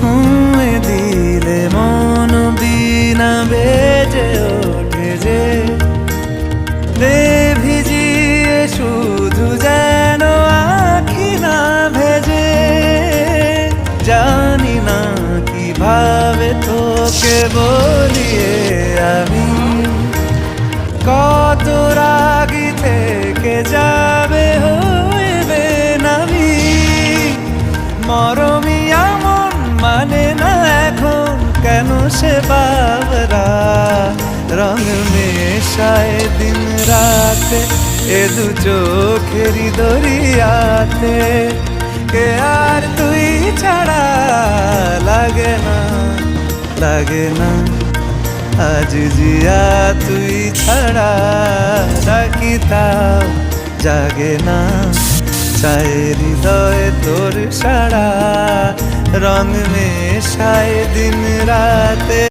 ছুঁয়ে দিলে মন বিনা বেজে ওঠে যে দে ভিজিয়ে শুধু যেন আখি না ভেজে। জানি না কিভাবে তোকে বলিয়ে আমি কত রাগি থেকে যাবে হইবে নামি। মরমি এমন মানে না এখন কেন সে বাবরা রং মেশায় দিন রাতে এ দু চোখেরই দরিয়াতে। কে আর তুই ছাড়া লাগে না লাগে না আজ জিয়া তুই ছাড়া ডাকি তাও জাগে না। চায় হৃদয় তোর সারা রং মেশায় দিন রাতে।